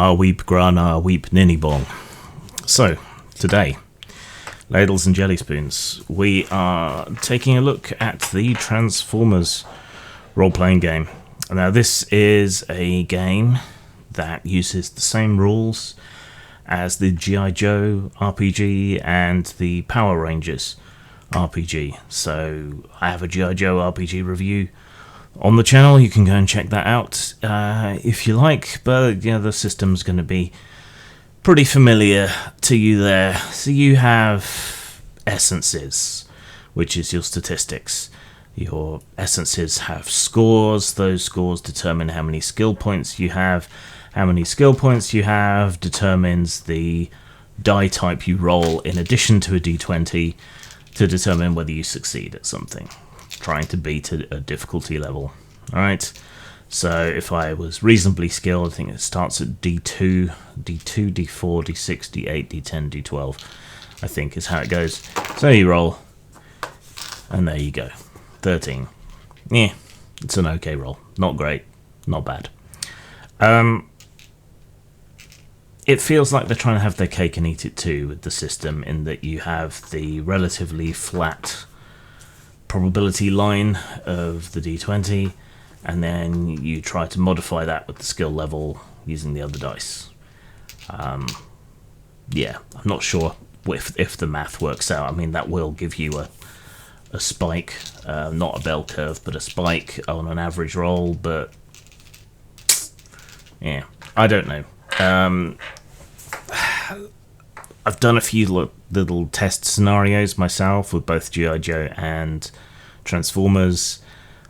Gra Weep Grana Weep Ninny Bong. So, today, Ladles and Jelly Spoons, we are taking a look at the Transformers role-playing game. Now, this is a game that uses the same rules as the G.I. Joe RPG and the Power Rangers RPG. So, I have a G.I. Joe RPG review on the channel. You can go and check that out if you like, but yeah, the system's going to be pretty familiar to you there. So you have essences, which is your statistics. Your essences have scores. Those scores determine how many skill points you have. How many skill points you have determines the die type you roll in addition to a d20 to determine whether you succeed at something, trying to beat a difficulty level. Alright, so if I was reasonably skilled, I think it starts at D2, D4, D6, D8, D10, D12, I think is how it goes. So you roll, and there you go, 13. Yeah, it's an okay roll. Not great, not bad. It feels like they're trying to have their cake and eat it too with the system, in that you have the relatively flat probability line of the d20, and then you try to modify that with the skill level using the other dice. Yeah, I'm not sure if the math works out. I mean, that will give you a spike, not a bell curve, but a spike on an average roll, but yeah, I don't know. I've done a few little test scenarios myself with both G.I. Joe and Transformers,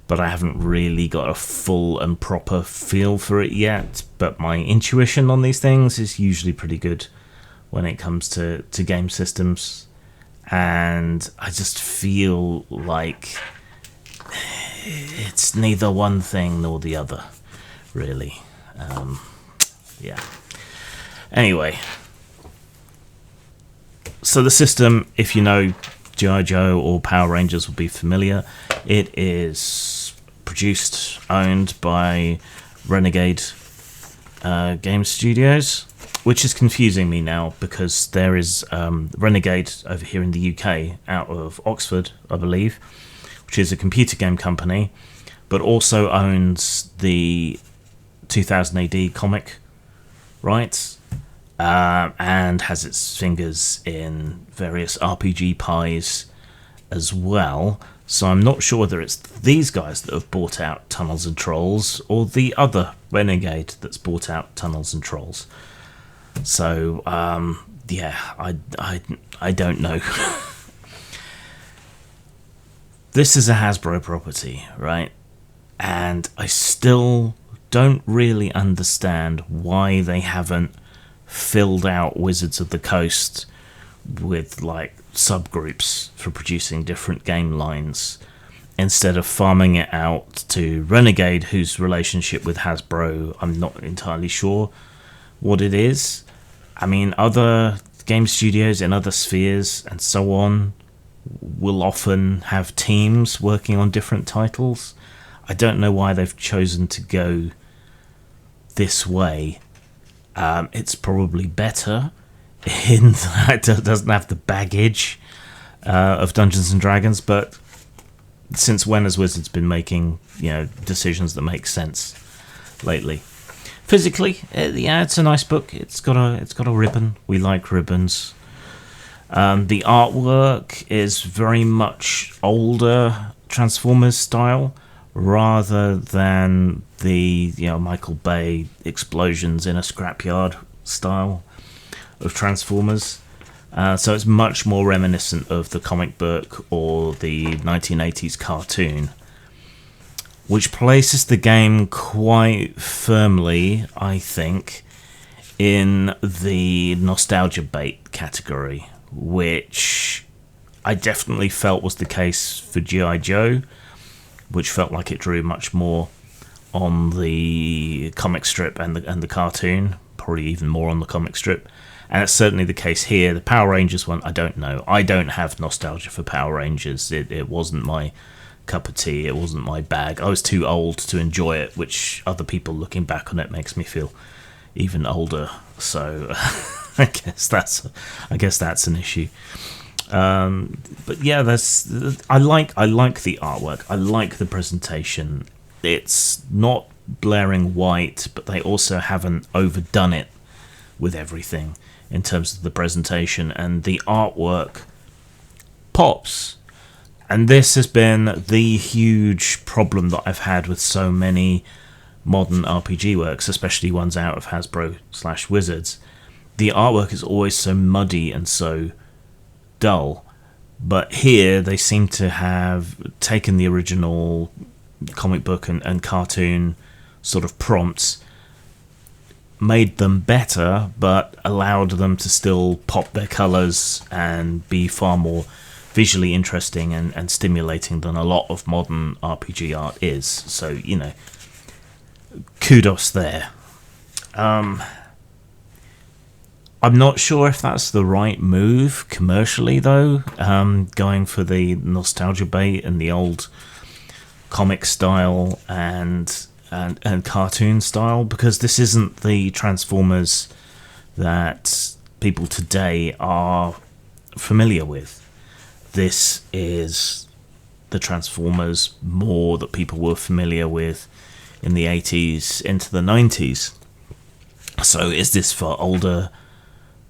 but I haven't really got a full and proper feel for it yet. But my intuition on these things is usually pretty good when it comes to game systems, and I just feel like it's neither one thing nor the other, really. Yeah. Anyway, so the system, if you know G.I. Joe or Power Rangers, will be familiar. It is produced, owned by Renegade Game Studios, which is confusing me now because there is Renegade over here in the UK, out of Oxford, I believe, which is a computer game company, but also owns the 2000 AD comic rights. And has its fingers in various RPG pies as well. So I'm not sure whether it's these guys that have bought out Tunnels and Trolls or the other Renegade that's bought out Tunnels and Trolls. So yeah, I don't know. This is a Hasbro property, right? And I still don't really understand why they haven't filled out Wizards of the Coast with like subgroups for producing different game lines, instead of farming it out to Renegade, whose relationship with Hasbro I'm not entirely sure what it is. I mean, other game studios in other spheres and so on will often have teams working on different titles. I don't know why they've chosen to go this way. It's probably better in that it doesn't have the baggage of Dungeons and Dragons, but since when has Wizards been making, decisions that make sense lately? Physically, yeah, it's a nice book. It's got a ribbon. We like ribbons. The artwork is very much older Transformers style, rather than the Michael Bay explosions in a scrapyard style of Transformers. So it's much more reminiscent of the comic book or the 1980s cartoon, which places the game quite firmly, I think, in the nostalgia bait category, which I definitely felt was the case for G.I. Joe, which felt like it drew much more on the comic strip and the cartoon, probably even more on the comic strip. And it's certainly the case here. The Power Rangers one, I don't know. I don't have nostalgia for Power Rangers. It wasn't my cup of tea. It wasn't my bag. I was too old to enjoy it, which other people looking back on it makes me feel even older. So I guess that's an issue. But yeah, I like the artwork. I like the presentation. It's not blaring white, but they also haven't overdone it with everything in terms of the presentation, and the artwork pops. And this has been the huge problem that I've had with so many modern RPG works, especially ones out of Hasbro/Wizards. The artwork is always so muddy and so dull, but here they seem to have taken the original comic book and cartoon sort of prompts, made them better, but allowed them to still pop their colours and be far more visually interesting and stimulating than a lot of modern RPG art is. So, kudos there. I'm not sure if that's the right move commercially, though, going for the nostalgia bait and the old comic style and cartoon style, because this isn't the Transformers that people today are familiar with. This is the Transformers more that people were familiar with in the 80s into the 90s. So is this for older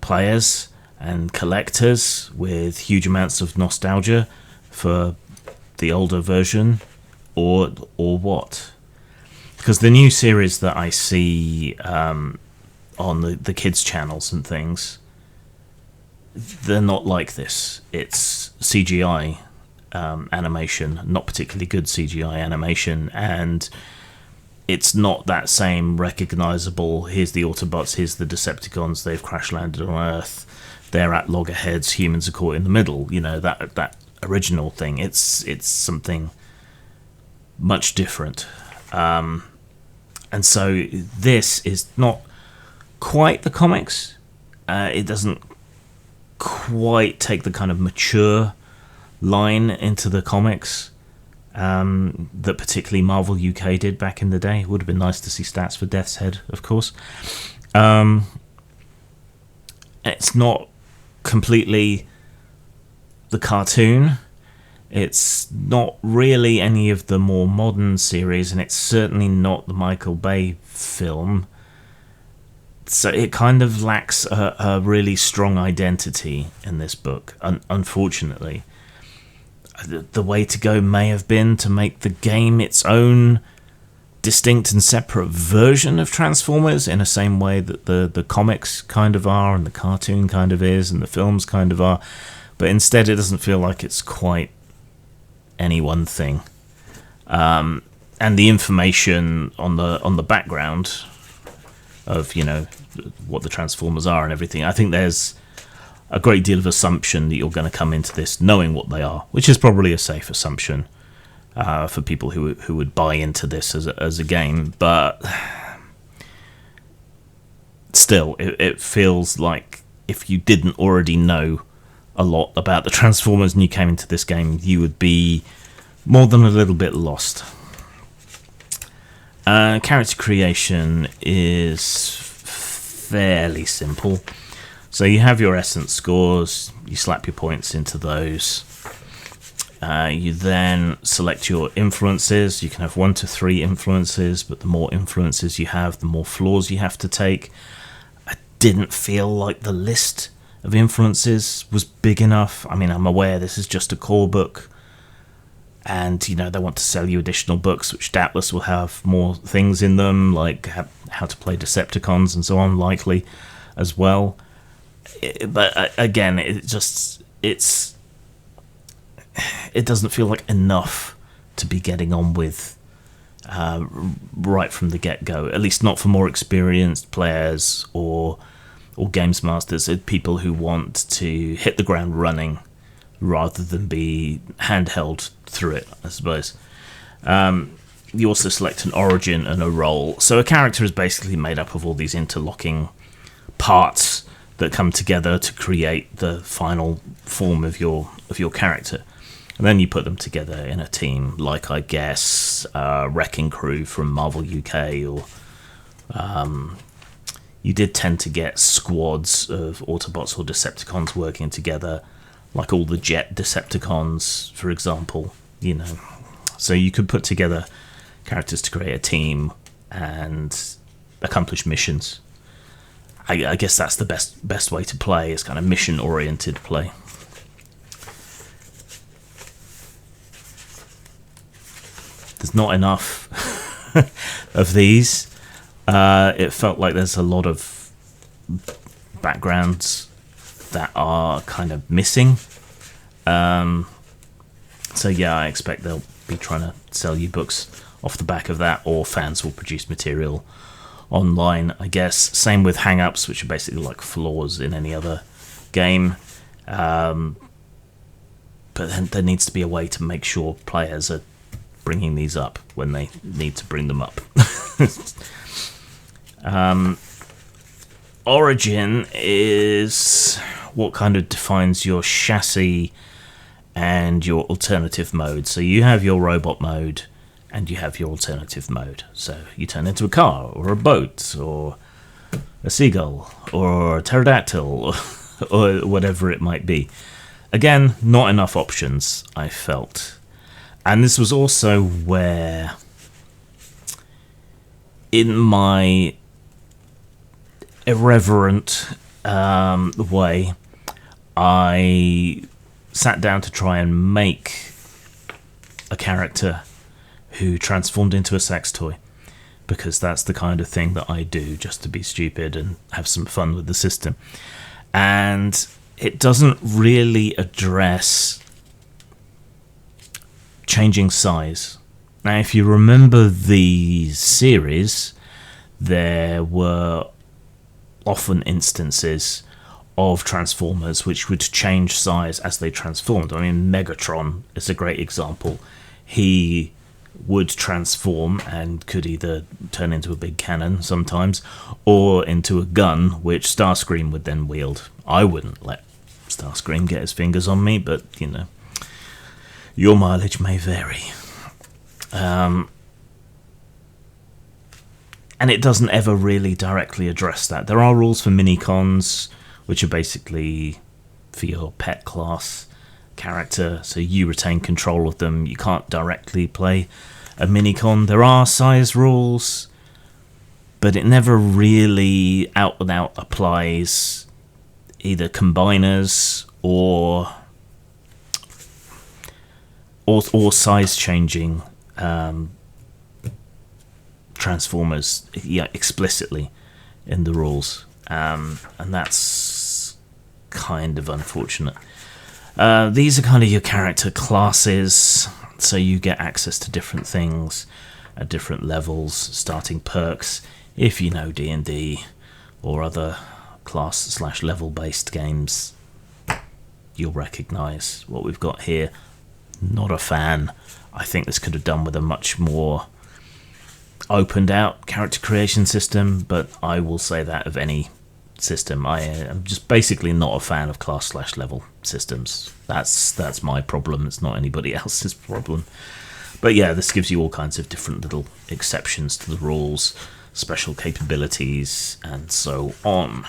players and collectors with huge amounts of nostalgia for the older version, or what? Because the new series that I see on the kids' channels and things, they're not like this. It's CGI animation, not particularly good CGI animation, and it's not that same recognisable, here's the Autobots, here's the Decepticons, they've crash landed on Earth, they're at loggerheads, humans are caught in the middle, that original thing. It's something much different. And so this is not quite the comics. It doesn't quite take the kind of mature line into the comics that particularly Marvel UK did back in the day. It would have been nice to see stats for Death's Head, of course. It's not completely the cartoon. It's not really any of the more modern series, and it's certainly not the Michael Bay film. So it kind of lacks a really strong identity in this book, unfortunately. The way to go may have been to make the game its own distinct and separate version of Transformers, in the same way that the comics kind of are, and the cartoon kind of is, and the films kind of are. But instead it doesn't feel like it's quite any one thing. And the information on the background of what the Transformers are and everything, I think there's a great deal of assumption that you're going to come into this knowing what they are, which is probably a safe assumption for people who would buy into this as a game. But still, it feels like if you didn't already know a lot about the Transformers and you came into this game, you would be more than a little bit lost. Character creation is fairly simple. So you have your essence scores, you slap your points into those. You then select your influences. You can have 1 to 3 influences, but the more influences you have, the more floors you have to take. I didn't feel like the list of influences was big enough. I mean, I'm aware this is just a core book, and they want to sell you additional books, which doubtless will have more things in them, like how to play Decepticons and so on, likely as well. But again, it doesn't feel like enough to be getting on with right from the get-go, at least not for more experienced players or games masters, people who want to hit the ground running rather than be handheld through it, I suppose. You also select an origin and a role. So a character is basically made up of all these interlocking parts that come together to create the final form of your character. And then you put them together in a team, like, I guess, Wrecking Crew from Marvel UK, or you did tend to get squads of Autobots or Decepticons working together, like all the Jet Decepticons, for example, you know. So you could put together characters to create a team and accomplish missions. I guess that's the best way to play, is kind of mission-oriented play. There's not enough of these. It felt like there's a lot of backgrounds that are kind of missing. So yeah, I expect they'll be trying to sell you books off the back of that, or fans will produce material online, I guess. Same with hang-ups, which are basically like flaws in any other game. But then there needs to be a way to make sure players are bringing these up when they need to bring them up. Origin is what kind of defines your chassis and your alternative mode. So you have your robot mode and you have your alternative mode. So you turn into a car or a boat or a seagull or a pterodactyl or whatever it might be. Again, not enough options, I felt. And this was also where, in my irreverent way, I sat down to try and make a character who transformed into a sex toy, because that's the kind of thing that I do, just to be stupid and have some fun with the system. And it doesn't really address changing size. Now, if you remember the series, there were often instances of Transformers which would change size as they transformed. I mean, Megatron is a great example. He would transform and could either turn into a big cannon sometimes, or into a gun which Starscream would then wield. I wouldn't let Starscream get his fingers on me, but, you know, your mileage may vary. And it doesn't ever really directly address that. There are rules for mini-cons, which are basically for your pet class character, so you retain control of them. You can't directly play a mini-con. There are size rules, but it never really out and out applies either combiners or size changing Transformers, yeah, explicitly in the rules, and that's kind of unfortunate. These are kind of your character classes, so you get access to different things at different levels, starting perks. If you know D&D or other class/level based games, you'll recognise what we've got here. Not a fan. I think this could have done with a much more opened out character creation system, but I will say that of any system. I am just basically not a fan of class/level systems. That's my problem. It's not anybody else's problem. But yeah, this gives you all kinds of different little exceptions to the rules, special capabilities, and so on.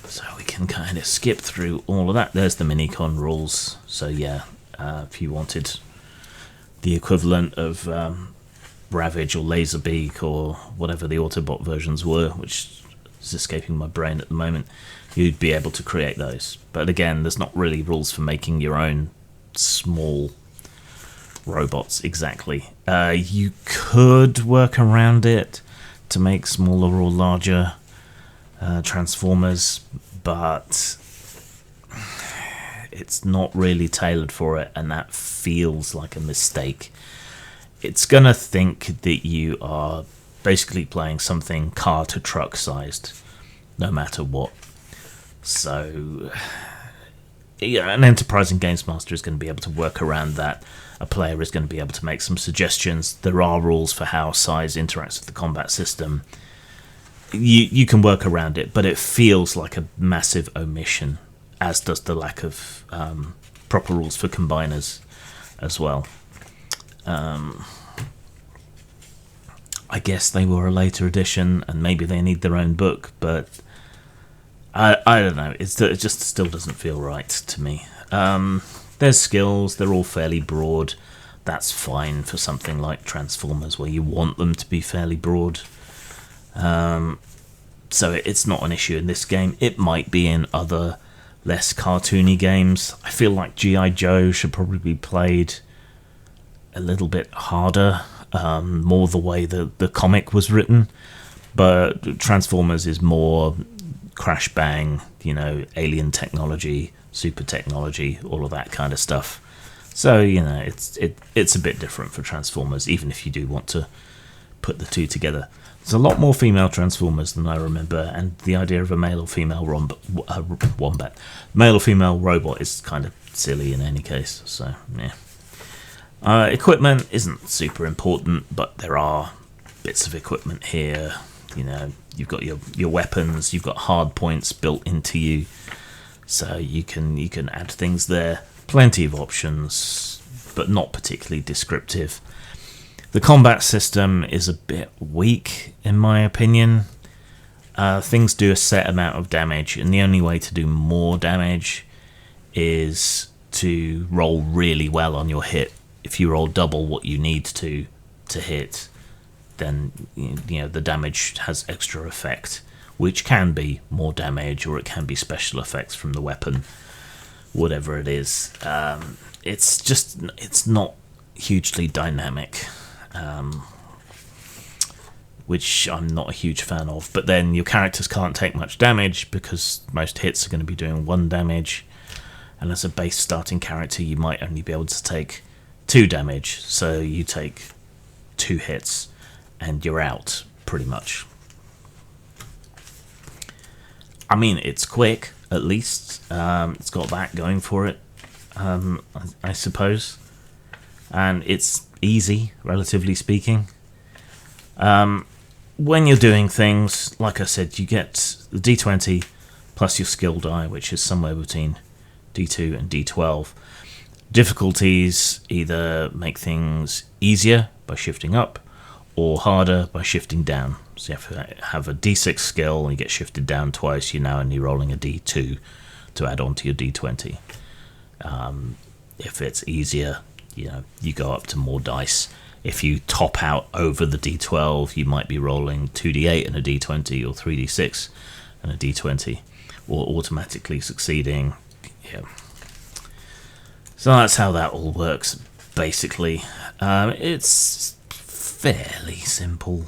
So we can kind of skip through all of that. There's the Minicon rules. So yeah, if you wanted the equivalent of Ravage or Laserbeak or whatever the Autobot versions were, which is escaping my brain at the moment, you'd be able to create those. But again, there's not really rules for making your own small robots exactly. You could work around it to make smaller or larger Transformers, but it's not really tailored for it, and that feels like a mistake. It's gonna think that you are basically playing something car to truck sized, no matter what. So yeah, an enterprising games master is going to be able to work around that. A player is going to be able to make some suggestions. There are rules for how size interacts with the combat system. You can work around it, but it feels like a massive omission, as does the lack of proper rules for combiners as well. I guess they were a later edition, and maybe they need their own book, but I don't know. It just still doesn't feel right to me. There's skills, they're all fairly broad. That's fine for something like Transformers, where you want them to be fairly broad. So it's not an issue in this game. It might be in other less cartoony games. I feel like G.I. Joe should probably be played a little bit harder, more the way the comic was written. But Transformers is more crash bang, alien technology, super technology, all of that kind of stuff. So, it's a bit different for Transformers, even if you do want to put the two together. There's a lot more female Transformers than I remember, and the idea of a male or female wombat, male or female robot is kind of silly in any case, so, yeah. Equipment isn't super important, but there are bits of equipment here. You've got your weapons, you've got hard points built into you, so you can add things there. Plenty of options, but not particularly descriptive. The combat system is a bit weak, in my opinion. Things do a set amount of damage, and the only way to do more damage is to roll really well on your hit. If you roll double what you need to hit, then the damage has extra effect, which can be more damage, or it can be special effects from the weapon, whatever it is. It's not hugely dynamic, which I'm not a huge fan of. But then your characters can't take much damage because most hits are going to be doing 1 damage, and as a base starting character you might only be able to take 2 damage, so you take 2 hits and you're out, pretty much. I mean, it's quick, at least. It's got that going for it, I suppose. And it's easy, relatively speaking. When you're doing things, like I said, you get the D20 plus your skill die, which is somewhere between D2 and D12. Difficulties either make things easier by shifting up, or harder by shifting down. So you have to have a D6 skill, and you get shifted down twice. You're now only rolling a D2 to add on to your D20. If it's easier, you go up to more dice. If you top out over the D12, you might be rolling 2D8 and a D20, or 3D6 and a D20, or automatically succeeding. Yeah. So that's how that all works, basically. It's fairly simple,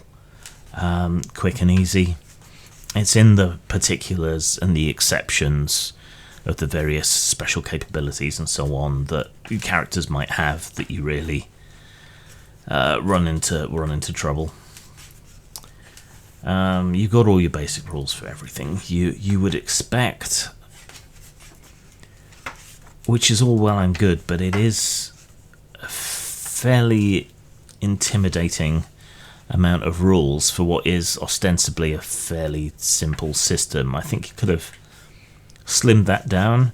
quick and easy. It's in the particulars and the exceptions of the various special capabilities and so on that characters might have that you really run into trouble. You've got all your basic rules for everything you would expect, which is all well and good, but it is a fairly intimidating amount of rules for what is ostensibly a fairly simple system. I think you could have slimmed that down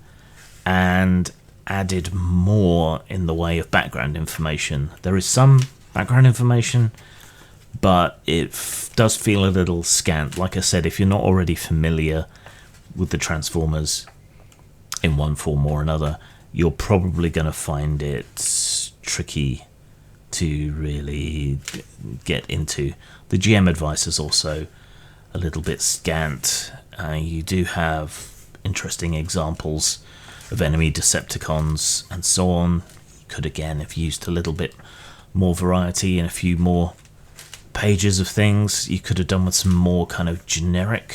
and added more in the way of background information. There is some background information, but it does feel a little scant. Like I said, if you're not already familiar with the Transformers in one form or another, you're probably going to find it tricky to really get into. The GM advice is also a little bit scant. You do have interesting examples of enemy Decepticons and so on. You could again have used a little bit more variety and a few more pages of things. You could have done with some more kind of generic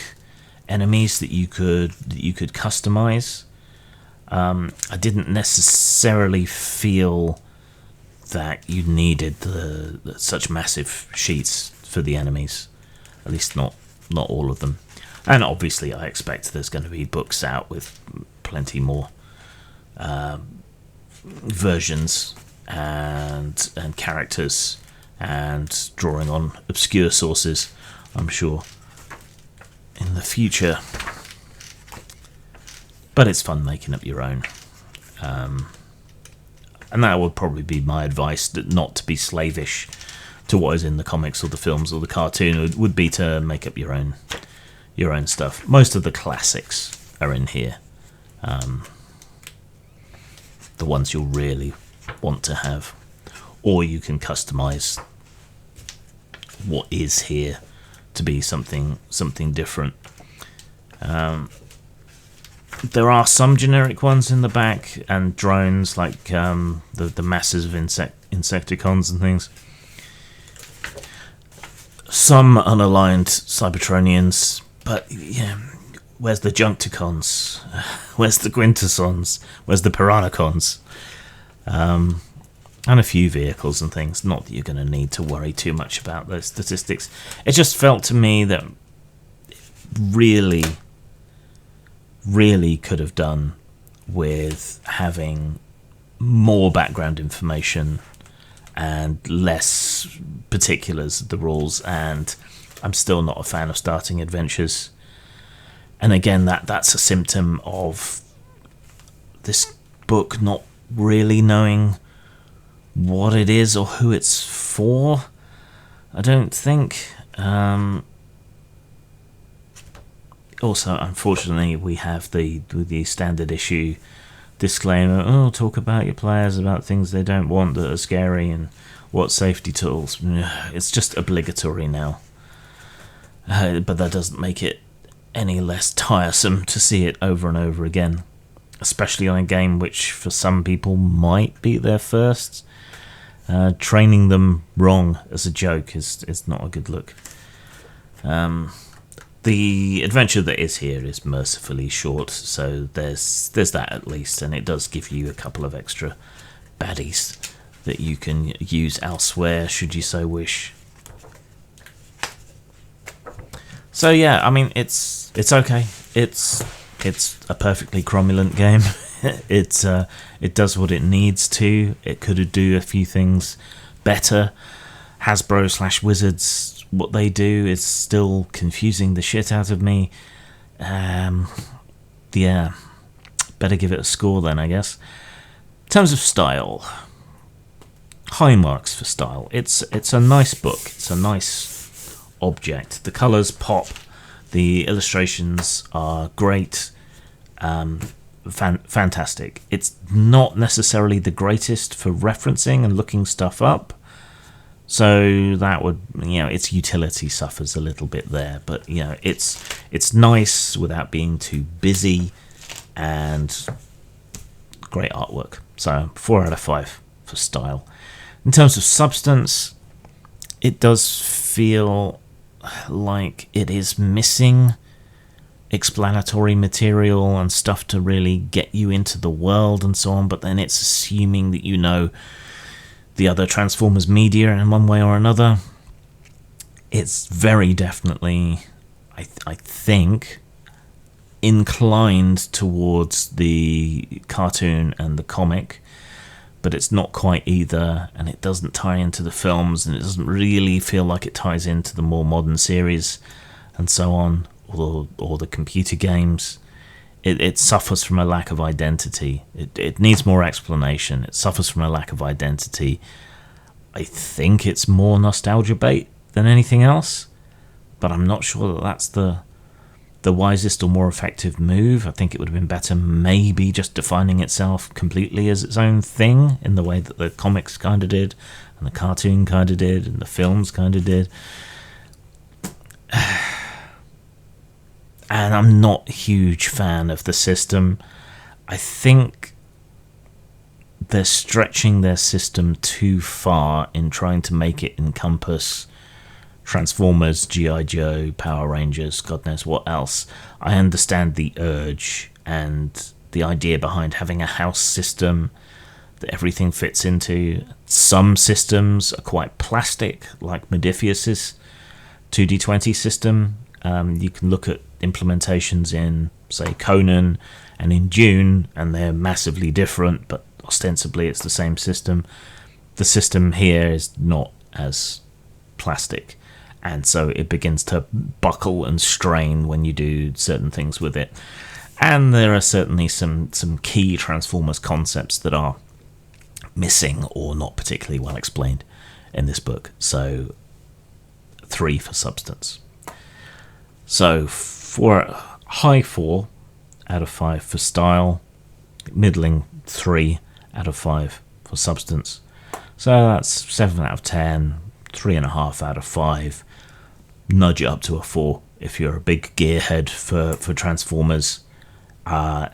enemies that you could customize. I didn't necessarily feel that you needed such massive sheets for the enemies, at least not all of them. And obviously I expect there's going to be books out with plenty more versions and characters and drawing on obscure sources, I'm sure, in the future. But it's fun making up your own. And that would probably be my advice, not to be slavish what is in the comics or the films or the cartoon would be to make up your own stuff. Most of the classics are in here. The ones you'll really want to have. Or you can customize what is here to be something different. There are some generic ones in the back, and drones like the masses of Insecticons and things. Some unaligned Cybertronians, but yeah, where's the Juncticons? Where's the Gwintasons? Where's the Piranacons? And a few vehicles and things. Not that you're going to need to worry too much about those statistics. It just felt to me that really could have done with having more background information and less particulars of the rules, and I'm still not a fan of starting adventures. And again, that's a symptom of this book not really knowing what it is or who it's for, I don't think. Also, unfortunately, we have the standard issue disclaimer, talk about your players about things they don't want that are scary, and what safety tools. It's just obligatory now. But that doesn't make it any less tiresome to see it over and over again, especially on a game which for some people might be their first. Training them wrong as a joke is not a good look. The adventure that is here is mercifully short, so there's that at least, and it does give you a couple of extra baddies that you can use elsewhere should you so wish. So yeah, I mean it's okay. It's a perfectly cromulent game. It does what it needs to. It could do a few things better. Hasbro/Wizards, what they do is still confusing the shit out of me. Yeah, better give it a score then, I guess. In terms of style, high marks for style. It's a nice book. It's a nice object. The colours pop. The illustrations are great. Fantastic. It's not necessarily the greatest for referencing and looking stuff up, so that would, its utility suffers a little bit there, but it's nice without being too busy, and great artwork. So 4 out of 5 for style. In terms of substance, it does feel like it is missing explanatory material and stuff to really get you into the world and so on, but then it's assuming that you know the other Transformers media in one way or another. It's very definitely, I think, inclined towards the cartoon and the comic, but it's not quite either, and it doesn't tie into the films, and it doesn't really feel like it ties into the more modern series and so on, or the computer games. It suffers from a lack of identity. It needs more explanation. It suffers from a lack of identity. I think it's more nostalgia bait than anything else, but I'm not sure that that's the wisest or more effective move. I think it would have been better maybe just defining itself completely as its own thing in the way that the comics kind of did, and the cartoon kind of did, and the films kind of did. And I'm not a huge fan of the system. I think they're stretching their system too far in trying to make it encompass Transformers, G.I. Joe, Power Rangers, God knows what else. I understand the urge and the idea behind having a house system that everything fits into. Some systems are quite plastic, like Modiphius's 2D20 system. You can look at implementations in, say, Conan and in Dune, and they're massively different, but ostensibly it's the same system. The system here is not as plastic, and so it begins to buckle and strain when you do certain things with it. And there are certainly some key Transformers concepts that are missing or not particularly well explained in this book. So 3 for substance. So high 4 out of 5 for style, middling 3 out of 5 for substance. So that's 7 out of 10, 3.5 out of 5. Nudge it up to a 4 if you're a big gearhead for Transformers. The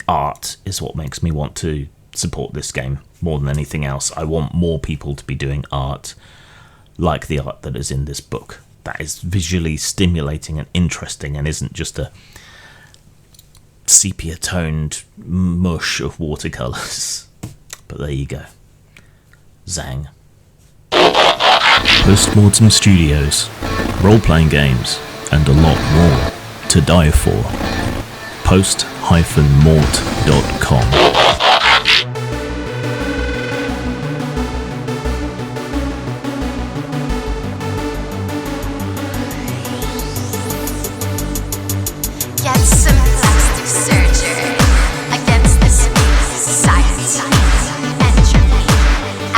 art is what makes me want to support this game more than anything else. I want more people to be doing art like the art that is in this book. That is visually stimulating and interesting and isn't just a sepia-toned mush of watercolours. But there you go. Zang. Postmortem Studios, role-playing games, and a lot more to die for. Post-mort.com. Get some plastic surgery against this science, entropy,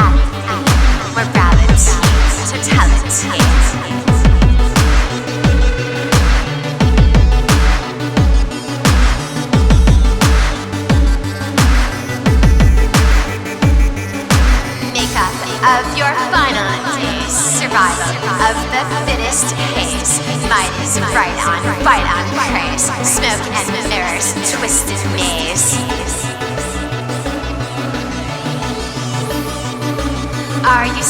apathy, morality, totality. Makeup of your final days, survival of the fittest haze. Might is right on, fight on, praise. Smoke and mirrors, twisted maze. Are you